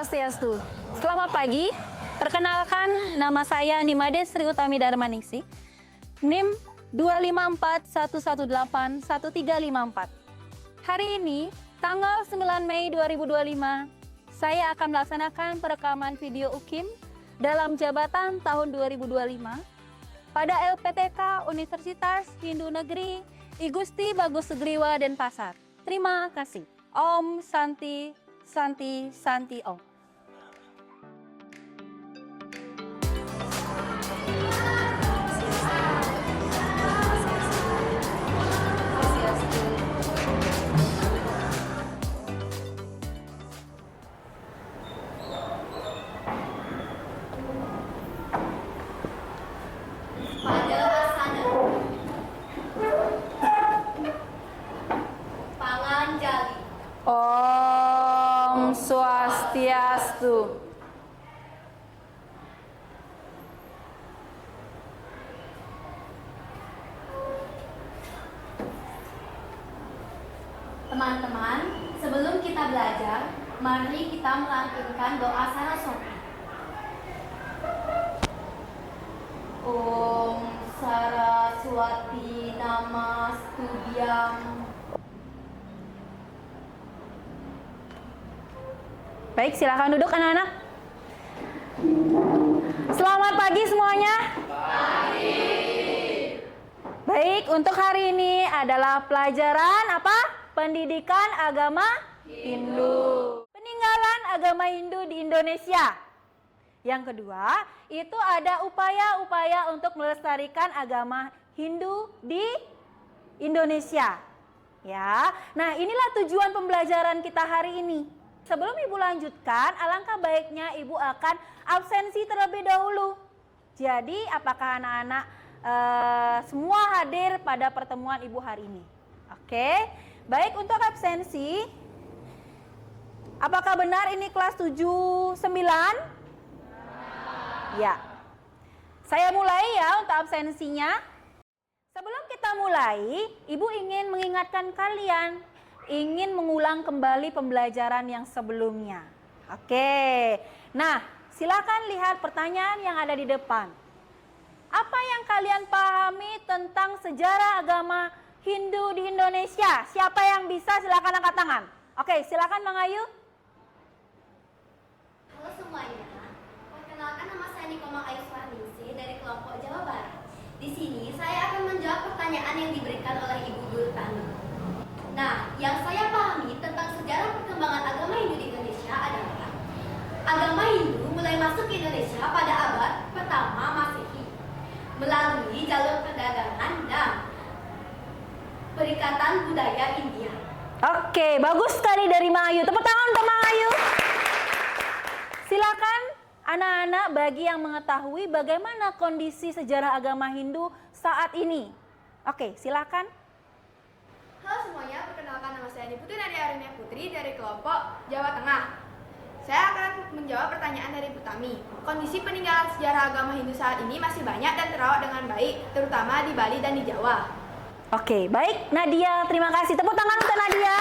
Swastiastu. Selamat pagi. Perkenalkan, nama saya Nimade Sri Utami Darmaningsih. NIM 25411811354. Hari ini, tanggal 9 Mei 2025, saya akan melaksanakan perekaman video UKIM dalam jabatan tahun 2025 pada LPTK Universitas Hindu Negeri I Gusti Bagus Sugriwa Denpasar. Terima kasih. Om Santi Santi Santi Om. Om Swastiastu. Teman-teman, sebelum kita belajar, mari kita melantunkan doa Saraswati. Om Saraswati Namastubyam. Baik, silakan duduk anak-anak. Selamat pagi semuanya. Pagi. Baik, untuk hari ini adalah pelajaran apa? Pendidikan agama Hindu. Peninggalan agama Hindu di Indonesia. Yang kedua, itu ada upaya-upaya untuk melestarikan agama Hindu di Indonesia. Ya. Nah, inilah tujuan pembelajaran kita hari ini. Sebelum Ibu lanjutkan, alangkah baiknya Ibu akan absensi terlebih dahulu. Jadi, apakah anak-anak semua hadir pada pertemuan Ibu hari ini? Oke, baik, untuk absensi. Apakah benar ini kelas 7-9? Ya. Saya mulai ya untuk absensinya. Sebelum kita mulai, Ibu ingin mengingatkan kalian, ingin mengulang kembali pembelajaran yang sebelumnya. Oke, nah silakan lihat pertanyaan yang ada di depan. Apa yang kalian pahami tentang sejarah agama Hindu di Indonesia? Siapa yang bisa, silakan angkat tangan. Oke, silakan Bang Ayu. Halo semuanya, perkenalkan nama saya Nikoma Ayu Swarningsih dari kelompok Jawa Barat. Di sini saya akan menjawab pertanyaan yang diberikan oleh Ibu Guru Tani. Nah, yang saya pahami tentang sejarah perkembangan agama Hindu di Indonesia adalah agama Hindu mulai masuk ke Indonesia pada abad pertama Masehi melalui jalur perdagangan dan perikatan budaya India. Oke, bagus sekali dari Mang Ayu. Tepuk tangan untuk Mang Ayu. Silakan anak-anak bagi yang mengetahui bagaimana kondisi sejarah agama Hindu saat ini. Oke, silakan. Halo semuanya, perkenalkan nama saya Putri Nadia Arunia Putri dari kelompok Jawa Tengah. Saya akan menjawab pertanyaan dari Bu Tami. Kondisi peninggalan sejarah agama Hindu saat ini masih banyak dan terawat dengan baik, terutama di Bali dan di Jawa. Oke, baik Nadia, terima kasih. Tepuk tangan untuk Nadia.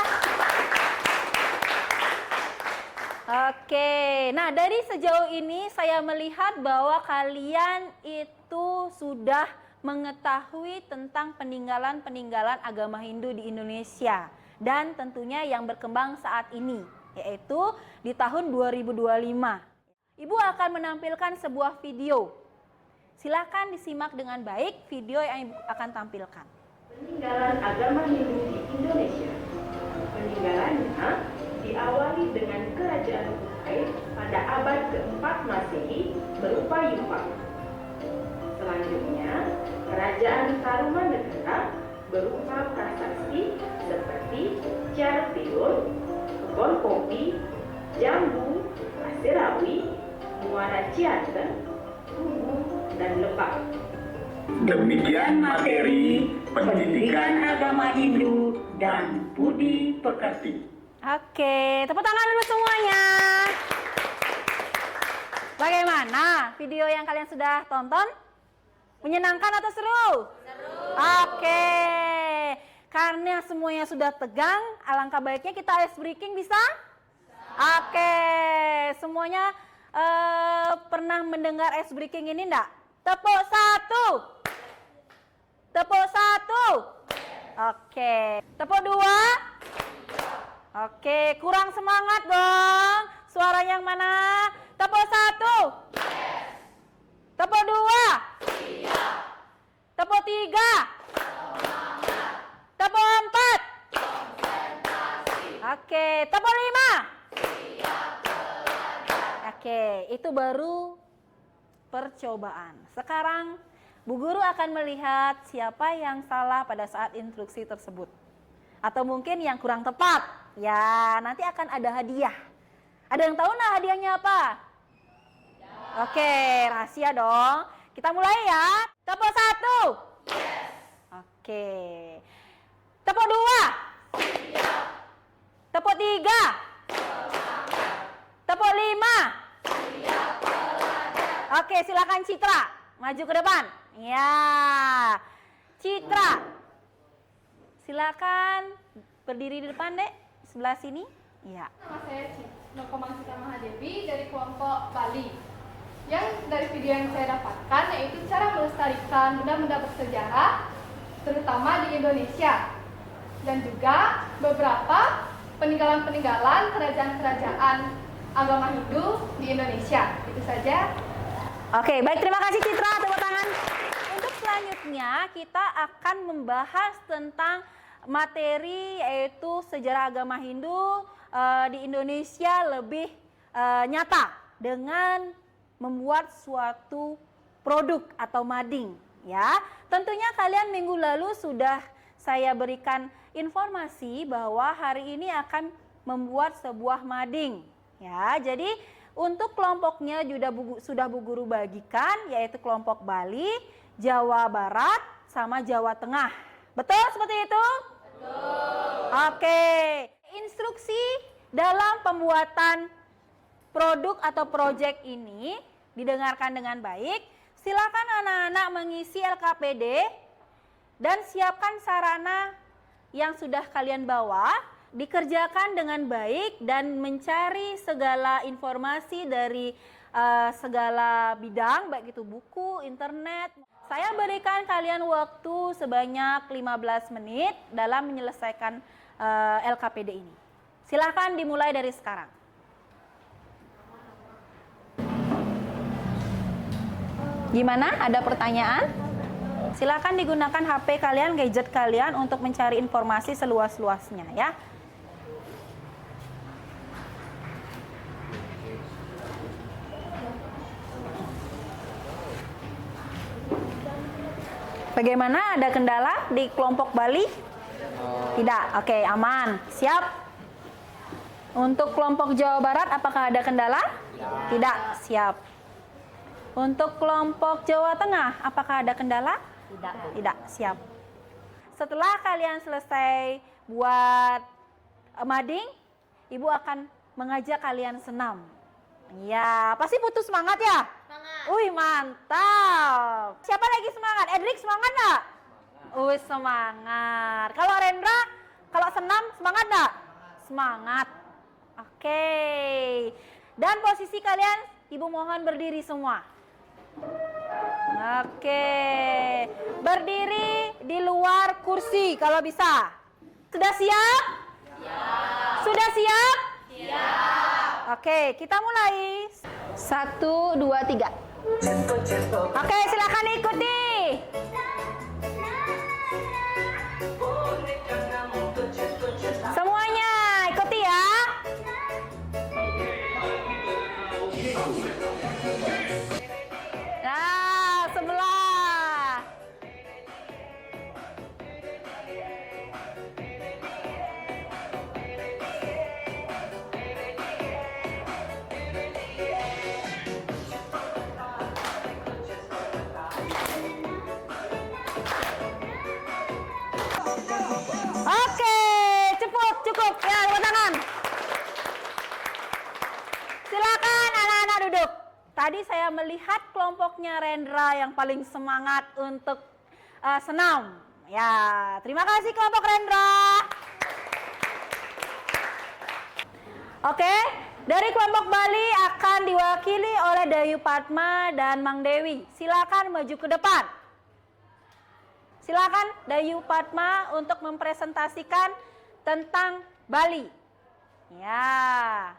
Oke, nah dari sejauh ini saya melihat bahwa kalian itu sudah mengetahui tentang peninggalan-peninggalan agama Hindu di Indonesia dan tentunya yang berkembang saat ini, yaitu di tahun 2025. Ibu akan menampilkan sebuah video. Silakan disimak dengan baik video yang Ibu akan tampilkan. Peninggalan agama Hindu di Indonesia. Peninggalannya diawali dengan kerajaan Kutai pada abad ke-4 Masehi berupa Yupak. Selanjutnya, kerajaan Tarumanegara berupa prasasti seperti Cartiul, kebun kopi, jambu, pasir rawi, muara Cianten, Tugu, dan Lebak. Demikian materi pendidikan agama Hindu dan budi pekerti. Oke, tepuk tangan dulu semuanya. Bagaimana video yang kalian sudah tonton? Menyenangkan atau seru? Seru. Oke. Karena semuanya sudah tegang, alangkah baiknya kita ice breaking bisa? Oke, semuanya pernah mendengar ice breaking ini enggak? Tepuk satu. Tepuk satu. Oke, tepuk dua. Oke, kurang semangat dong. Suara yang mana? Tepuk satu. Tepuk dua. Tepuk tiga. Tepuk empat. Oke, tepuk lima. Oke, itu baru percobaan. Sekarang Bu Guru akan melihat siapa yang salah pada saat instruksi tersebut. Atau mungkin yang kurang tepat. Ya, nanti akan ada hadiah. Ada yang tahu nggak hadiahnya apa? Oke, rahasia dong. Kita mulai ya. Tepuk satu. Oke. Tepuk dua. Tepuk tiga. Tepuk lima. Oke, silakan Citra. Maju ke depan. Ya. Citra. Silakan berdiri di depan, Dek. Sebelah sini. Ya. Nama saya Nokomang Citra Mahadevi dari kelompok Bali. Yang dari video yang saya dapatkan yaitu cara melestarikan benda-benda bersejarah, terutama di Indonesia. Dan juga beberapa peninggalan-peninggalan kerajaan-kerajaan agama Hindu di Indonesia. Itu saja. Oke, baik, terima kasih Citra, tepuk tangan. Untuk selanjutnya kita akan membahas tentang materi yaitu sejarah agama Hindu di Indonesia lebih nyata dengan membuat suatu produk atau mading, ya. Tentunya kalian minggu lalu sudah saya berikan informasi bahwa hari ini akan membuat sebuah mading, ya. Jadi untuk kelompoknya sudah Bu Guru bagikan, yaitu kelompok Bali, Jawa Barat, sama Jawa Tengah. Betul seperti itu? Betul. Oke. Instruksi dalam pembuatan produk atau proyek ini didengarkan dengan baik. Silakan anak-anak mengisi LKPD dan siapkan sarana yang sudah kalian bawa. Dikerjakan dengan baik dan mencari segala informasi dari segala bidang, baik itu buku, internet. Saya berikan kalian waktu sebanyak 15 menit dalam menyelesaikan LKPD ini. Silakan dimulai dari sekarang. Gimana? Ada pertanyaan? Silakan digunakan HP kalian, gadget kalian untuk mencari informasi seluas-luasnya ya. Bagaimana? Ada kendala di kelompok Bali? Tidak. Oke, aman. Siap. Untuk kelompok Jawa Barat apakah ada kendala? Tidak. Siap. Untuk kelompok Jawa Tengah apakah ada kendala? Tidak. Tidak. Siap. Setelah kalian selesai buat mading, Ibu akan mengajak kalian senam. Ya, pasti putus semangat ya? Semangat. Wih, mantap. Siapa lagi semangat? Edric semangat nggak? Wih, semangat. Kalau Rendra, kalau senam semangat nggak? Semangat. Oke. Dan posisi kalian, Ibu mohon berdiri semua. Oke. Berdiri di luar kursi kalau bisa. Sudah siap? Siap. Sudah siap? Siap. Oke, kita mulai. 1, 2, 3. Oke, silakan ikuti. Semuanya ikuti ya. Nah, sebelah. Oke, cukup. Ya, tepuk tangan. Silakan anak-anak duduk. Tadi saya melihat kelompoknya Rendra yang paling semangat untuk senam. Ya, terima kasih kelompok Rendra. Oke, dari kelompok Bali akan diwakili oleh Dayu Padma dan Mang Dewi. Silakan maju ke depan. Silakan Dayu Padma untuk mempresentasikan tentang Bali. Ya.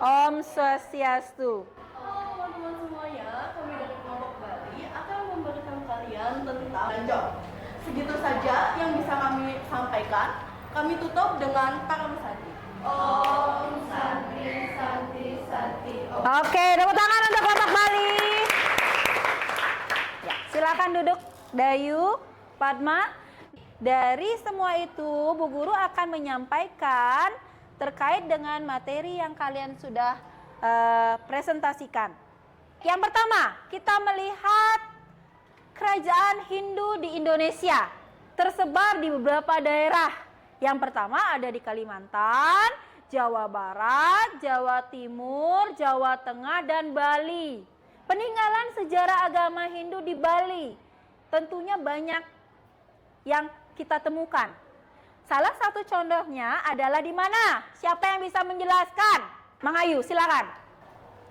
Om Swastiastu. Halo teman-teman semuanya, kami dari kelompok Bali akan memberikan kalian tentang Lanjong. Segitu saja yang bisa kami sampaikan. Kami tutup dengan Param Santi. Om Santi Santi Santi. Oke, tepuk tangan untuk kelompok Bali. Ya, silakan duduk Dayu, Padma. Dari semua itu, Bu Guru akan menyampaikan terkait dengan materi yang kalian sudah presentasikan. Yang pertama, kita melihat kerajaan Hindu di Indonesia tersebar di beberapa daerah. Yang pertama ada di Kalimantan, Jawa Barat, Jawa Timur, Jawa Tengah, dan Bali. Peninggalan sejarah agama Hindu di Bali tentunya banyak yang kita temukan. Salah satu contohnya adalah di mana? Siapa yang bisa menjelaskan? Mang Ayu, silakan.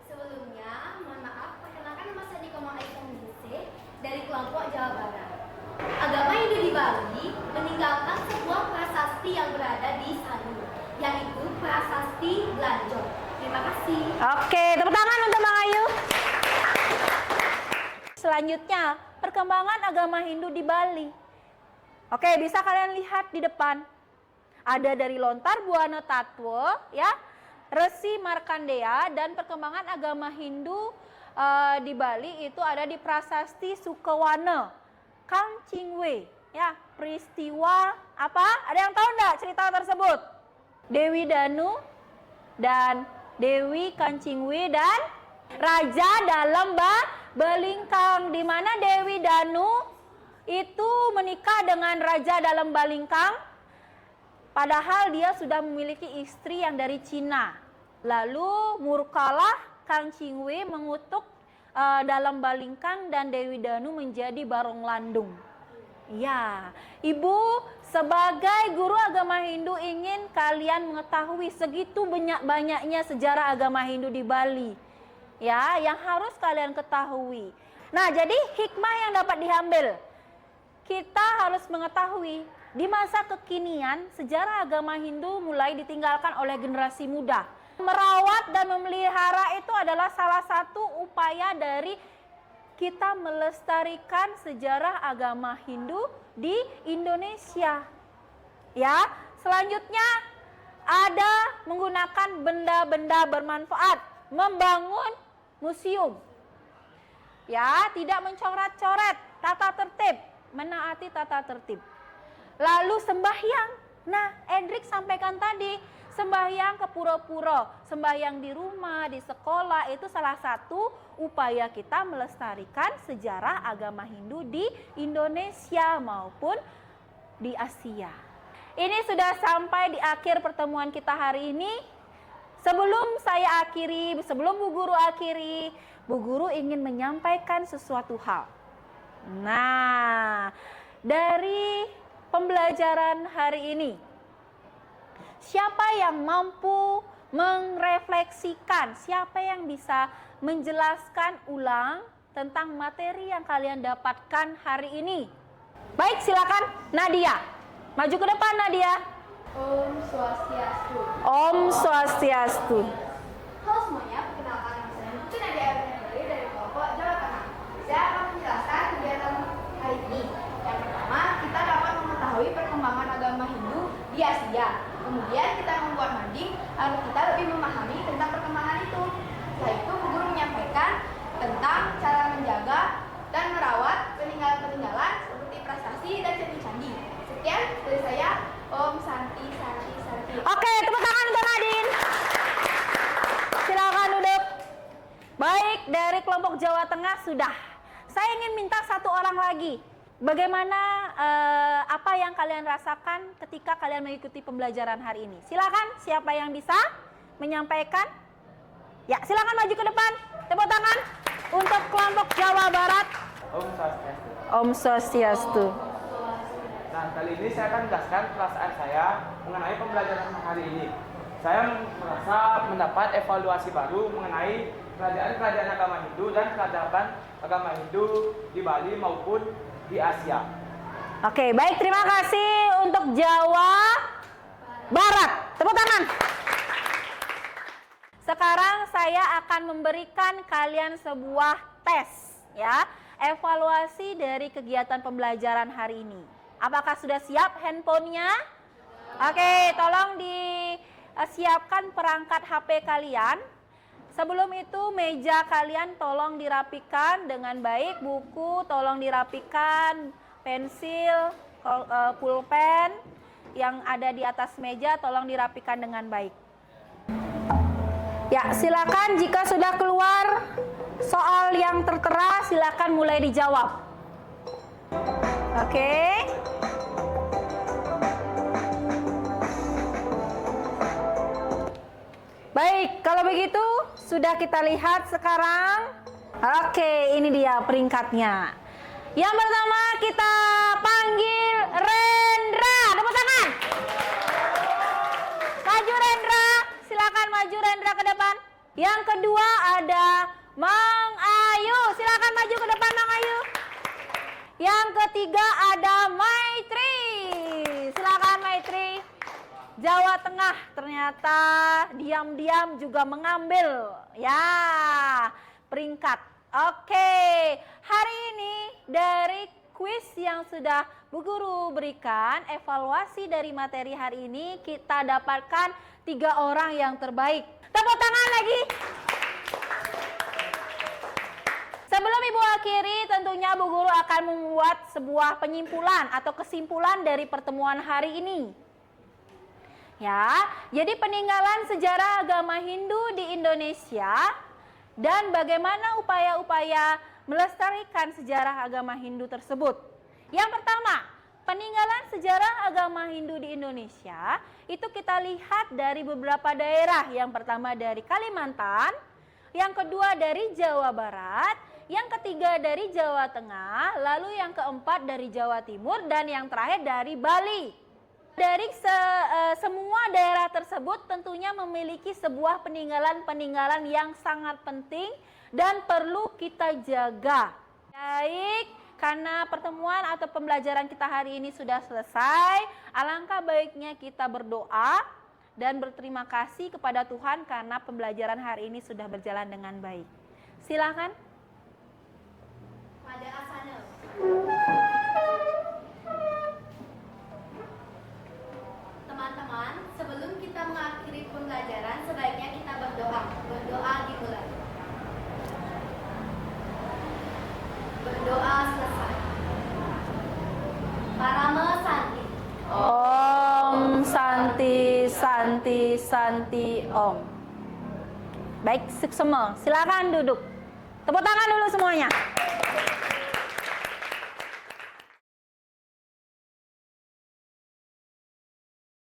Sebelumnya, mohon maaf, perkenalkan nama saya Nikomang Aisyah dari kelompok Jawa Barat. Agama Hindu di Bali meninggalkan sebuah prasasti yang berada di sana, yaitu prasasti Blanjong. Terima kasih. Oke, tepuk tangan untuk Mang Ayu. Selanjutnya, perkembangan agama Hindu di Bali. Oke, bisa kalian lihat di depan. Ada dari Lontar Buana Tatwa, ya, Resi Markandeya, dan perkembangan agama Hindu di Bali itu ada di Prasasti Sukewana, Kang Chingwe, ya, peristiwa apa? Ada yang tahu enggak cerita tersebut? Dewi Danu dan Dewi Kancingwe dan Raja dalam Balingkang, di mana Dewi Danu itu menikah dengan raja dalam Balingkang, padahal dia sudah memiliki istri yang dari Cina. Lalu murkalah Kang Chingwe mengutuk dalam Balingkang dan Dewi Danu menjadi Barong Landung. Ya, Ibu sebagai guru agama Hindu ingin kalian mengetahui segitu banyak-banyaknya sejarah agama Hindu di Bali. Ya, yang harus kalian ketahui. Nah, jadi hikmah yang dapat diambil, kita harus mengetahui di masa kekinian sejarah agama Hindu mulai ditinggalkan oleh generasi muda. Merawat dan memelihara itu adalah salah satu upaya dari kita melestarikan sejarah agama Hindu di Indonesia. Ya, selanjutnya ada menggunakan benda-benda bermanfaat, membangun museum. Ya, tidak mencoret-coret, tata tertib, menaati tata tertib. Lalu sembahyang. Nah, Edric sampaikan tadi, sembahyang ke pura-pura, sembahyang di rumah, di sekolah, itu salah satu upaya kita melestarikan sejarah agama Hindu di Indonesia maupun di Asia. Ini sudah sampai di akhir pertemuan kita hari ini. Sebelum saya akhiri, sebelum Bu Guru akhiri, Bu Guru ingin menyampaikan sesuatu hal. Nah, dari pembelajaran hari ini, siapa yang mampu merefleksikan, siapa yang bisa menjelaskan ulang tentang materi yang kalian dapatkan hari ini? Baik, silakan Nadia. Maju ke depan, Nadia. Om Swastiastu. Om Swastiastu. Halo semuanya, perkenalkan nama saya Putri Nadia Arifin dari kelompok Jawa Tengah. Saya akan menjelaskan kegiatan hari ini. Yang pertama, kita dapat mengetahui perkembangan agama Hindu di Asia. Kemudian kita membuat mading agar kita lebih memahami tentang perkembangan itu. Setelah itu, Bu Guru menyampaikan tentang cara menjaga dan merawat peninggalan-peninggalan seperti prasasti dan candi-candi. Sekian dari saya, Om Santi Santi Santi. Oke, tepuk tangan untuk Nadine. Silakan duduk. Baik, dari kelompok Jawa Tengah sudah. Saya ingin minta satu orang lagi. Bagaimana apa yang kalian rasakan ketika kalian mengikuti pembelajaran hari ini? Silakan, siapa yang bisa menyampaikan? Ya, silakan maju ke depan. Tepuk tangan untuk kelompok Jawa Barat. Om Swastiastu. Om Swastiastu. Nah, kali ini saya akan menjelaskan perasaan saya mengenai pembelajaran hari ini. Saya merasa mendapat evaluasi baru mengenai kerajaan-kerajaan agama Hindu dan peradaban agama Hindu di Bali maupun di Asia. Oke, baik, terima kasih untuk Jawa Barat. Tepuk tangan. Sekarang saya akan memberikan kalian sebuah tes, ya, evaluasi dari kegiatan pembelajaran hari ini. Apakah sudah siap handphonenya? Oke, tolong disiapkan perangkat HP kalian. Sebelum itu meja kalian tolong dirapikan dengan baik, buku tolong dirapikan, pensil, pulpen yang ada di atas meja tolong dirapikan dengan baik. Ya, silakan jika sudah keluar soal yang tertera silakan mulai dijawab. Oke. Baik, kalau begitu sudah kita lihat sekarang. Oke, ini dia peringkatnya. Yang pertama kita panggil Rendra. Tepuk tangan. Maju Rendra, silakan maju Rendra ke depan. Yang kedua ada Mang Ayu, silakan maju ke depan Mang Ayu. Yang ketiga ada Maitri, silakan Maitri. Jawa Tengah ternyata diam-diam juga mengambil ya peringkat. Oke, hari ini dari kuis yang sudah Bu Guru berikan, evaluasi dari materi hari ini kita dapatkan 3 orang yang terbaik. Tepuk tangan lagi. Sebelum Ibu akhiri, tentunya Bu Guru akan membuat sebuah penyimpulan atau kesimpulan dari pertemuan hari ini. Ya, jadi peninggalan sejarah agama Hindu di Indonesia dan bagaimana upaya-upaya melestarikan sejarah agama Hindu tersebut. Yang pertama, peninggalan sejarah agama Hindu di Indonesia itu kita lihat dari beberapa daerah. Yang pertama dari Kalimantan, yang kedua dari Jawa Barat, yang ketiga dari Jawa Tengah, lalu yang keempat dari Jawa Timur, dan yang terakhir dari Bali. Dari semua daerah tersebut tentunya memiliki sebuah peninggalan-peninggalan yang sangat penting dan perlu kita jaga. Baik, karena pertemuan atau pembelajaran kita hari ini sudah selesai, alangkah baiknya kita berdoa dan berterima kasih kepada Tuhan karena pembelajaran hari ini sudah berjalan dengan baik. Silakan. Pada asana. Teman-teman, sebelum kita mengakhiri pembelajaran, sebaiknya kita berdoa. Berdoa dimulai. Berdoa selesai. Parama Santi. Om Santi Santi Santi Om. Baik, semua silakan duduk. Tepuk tangan dulu semuanya.